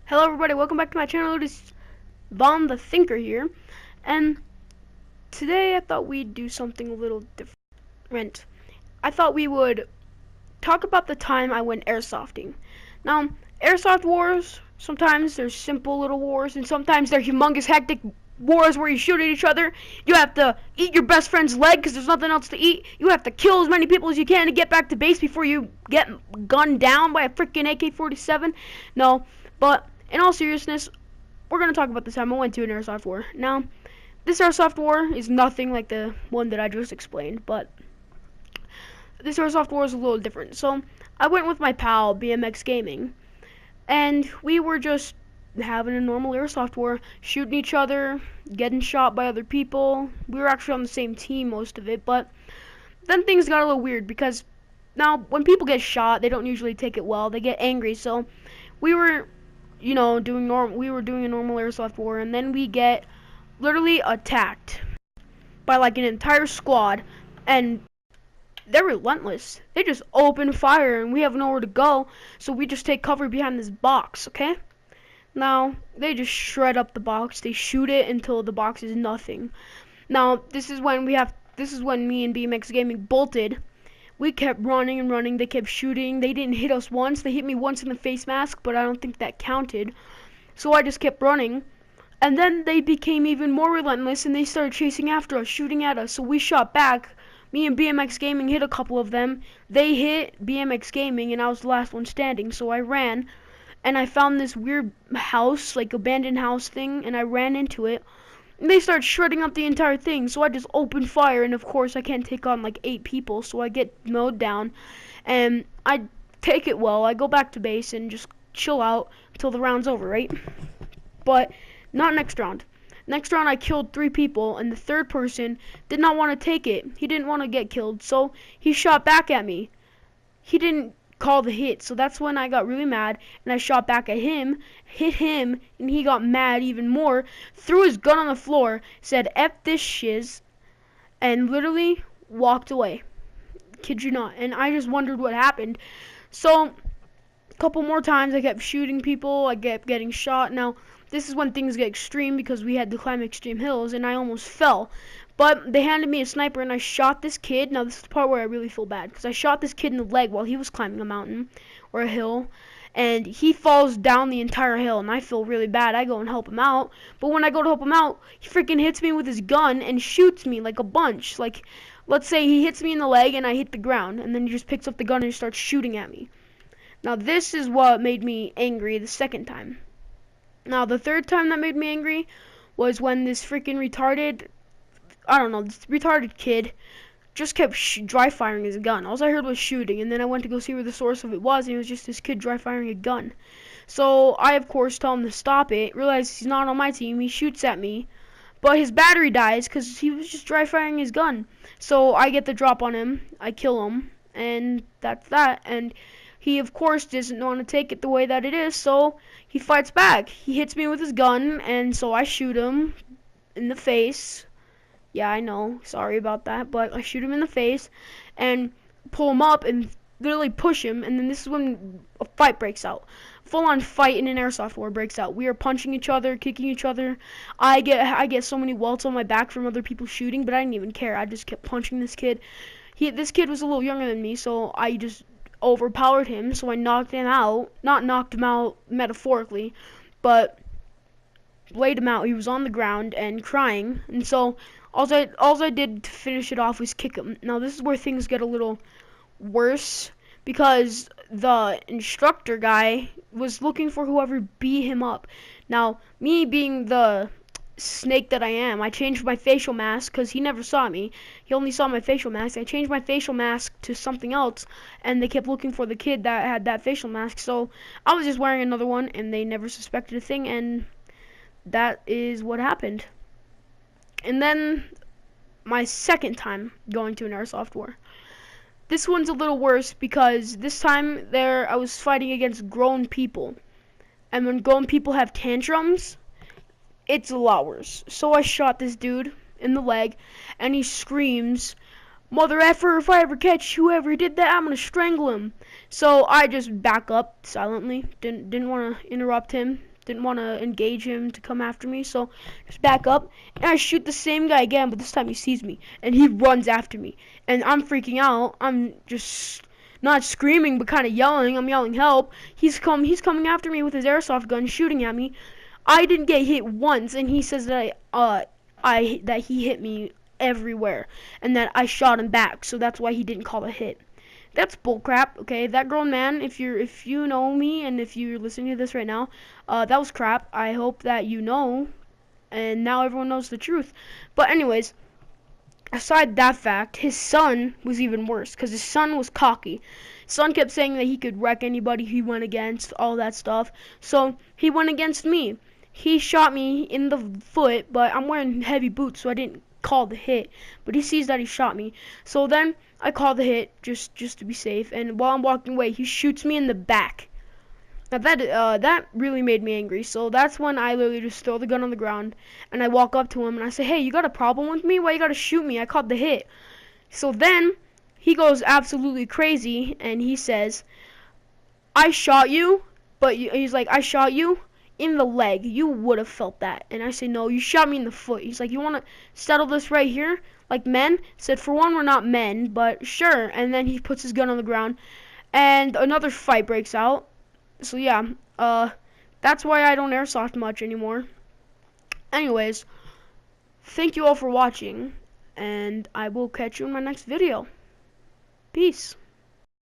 Hello everybody, welcome back to my channel. It is Von the Thinker here, and today I thought we'd do something a little different. I thought we would talk about the time I went airsofting. Now, airsoft wars, sometimes they're simple little wars, and sometimes they're humongous hectic wars where you shoot at each other. You have to eat your best friend's leg because there's nothing else to eat. You have to kill as many people as you can to get back to base before you get gunned down by a freaking AK-47. No, but in all seriousness, we're going to talk about the time I went to an airsoft war. Now, this airsoft war is nothing like the one that I just explained, but this airsoft war is a little different. So, I went with my pal, BMX Gaming, and we were just having a normal airsoft war, shooting each other, getting shot by other people. We were actually on the same team most of it, but then things got a little weird because now when people get shot, they don't usually take it well. They get angry. So, we were doing a normal airsoft war, and then we get literally attacked by like an entire squad, and they're relentless. They just open fire, and we have nowhere to go, so we just take cover behind this box, okay? Now, they just shred up the box. They shoot it until the box is nothing. Now, this is when me and BMX Gaming bolted. We kept running and running. They kept shooting. They didn't hit us once. They hit me once in the face mask, but I don't think that counted. So I just kept running. And then they became even more relentless, and they started chasing after us, shooting at us. So we shot back. Me and BMX Gaming hit a couple of them. They hit BMX Gaming, and I was the last one standing. So I ran, and I found this weird house, like abandoned house thing, and I ran into it. And they start shredding up the entire thing, so I just open fire, and of course I can't take on like 8 people, so I get mowed down, and I take it well. I go back to base and just chill out until the round's over, right? But not next round. Next round I killed 3 people, and the third person did not want to take it. He didn't want to get killed, so he shot back at me. He didn't call the hit, so that's when I got really mad, and I shot back at him, hit him, and he got mad even more, threw his gun on the floor, said F this shiz, and literally walked away. Kid you not. And I just wondered what happened. So a couple more times I kept shooting people, I kept getting shot. Now this is when things get extreme because we had to climb extreme hills, and I almost fell. But they handed me a sniper, and I shot this kid. Now this is the part where I really feel bad, because I shot this kid in the leg while he was climbing a mountain or a hill, and he falls down the entire hill, and I feel really bad. I go and help him out, but when I go to help him out, he freaking hits me with his gun and shoots me like a bunch. Like, let's say he hits me in the leg and I hit the ground, and then he just picks up the gun and starts shooting at me. Now this is what made me angry the second time. Now the third time that made me angry was when this freaking retarded, this retarded kid just kept dry firing his gun. All I heard was shooting, and then I went to go see where the source of it was, and it was just this kid dry firing a gun. So I, of course, tell him to stop it. Realize he's not on my team. He shoots at me, but his battery dies because he was just dry firing his gun. So I get the drop on him. I kill him, and that's that. And he, of course, doesn't want to take it the way that it is, so he fights back. He hits me with his gun, and so I shoot him in the face. Yeah, I know. Sorry about that. But I shoot him in the face and pull him up and literally push him. And then this is when a fight breaks out. Full-on fight in an airsoft war breaks out. We are punching each other, kicking each other. I get so many welts on my back from other people shooting, but I didn't even care. I just kept punching this kid. This kid was a little younger than me, so I just overpowered him. So I knocked him out. Not knocked him out metaphorically, but laid him out. He was on the ground and crying. And so all I did to finish it off was kick him. Now this is where things get a little worse, because the instructor guy was looking for whoever beat him up. Now me being the snake that I am, I changed my facial mask because he never saw me. He only saw my facial mask. I changed my facial mask to something else, and they kept looking for the kid that had that facial mask. So I was just wearing another one, and they never suspected a thing, and that is what happened. And then my second time going to an airsoft war. This one's a little worse because this time I was fighting against grown people. And when grown people have tantrums, it's a lot worse. So I shot this dude in the leg, and he screams, "Mother effer, if I ever catch whoever did that, I'm gonna strangle him." So I just back up silently. Didn't want to interrupt him. didn't want to engage him to come after me, so just back up, and I shoot the same guy again, but this time he sees me, and he runs after me, and I'm freaking out. I'm just not screaming, but kind of yelling. I'm yelling help. He's coming after me with his airsoft gun, shooting at me. I didn't get hit once, and he says that that he hit me everywhere, and that I shot him back, so that's why he didn't call a hit. That's bullcrap, okay? That grown man, if you know me and if you're listening to this right now, that was crap. I hope that you know, and now everyone knows the truth. But anyways, aside that fact, his son was even worse, because his son was cocky. His son kept saying that he could wreck anybody he went against, all that stuff. So he went against me. He shot me in the foot, but I'm wearing heavy boots, so I didn't call the hit. But he sees that he shot me. So then I call the hit just to be safe, and while I'm walking away, he shoots me in the back. Now that really made me angry. So that's when I literally just throw the gun on the ground, and I walk up to him and I say, "Hey, you got a problem with me? Why you gotta shoot me? I called the hit." So then he goes absolutely crazy, and he says, "I shot you, but he's like, I shot you in the leg. You would have felt that." And I say, "No, you shot me in the foot." He's like, "You want to settle this right here like men?" Said, "For one, we're not men, but sure." And then he puts his gun on the ground, and another fight breaks out. So yeah, that's why I don't airsoft much anymore. Anyways, thank you all for watching, and I will catch you in my next video. Peace.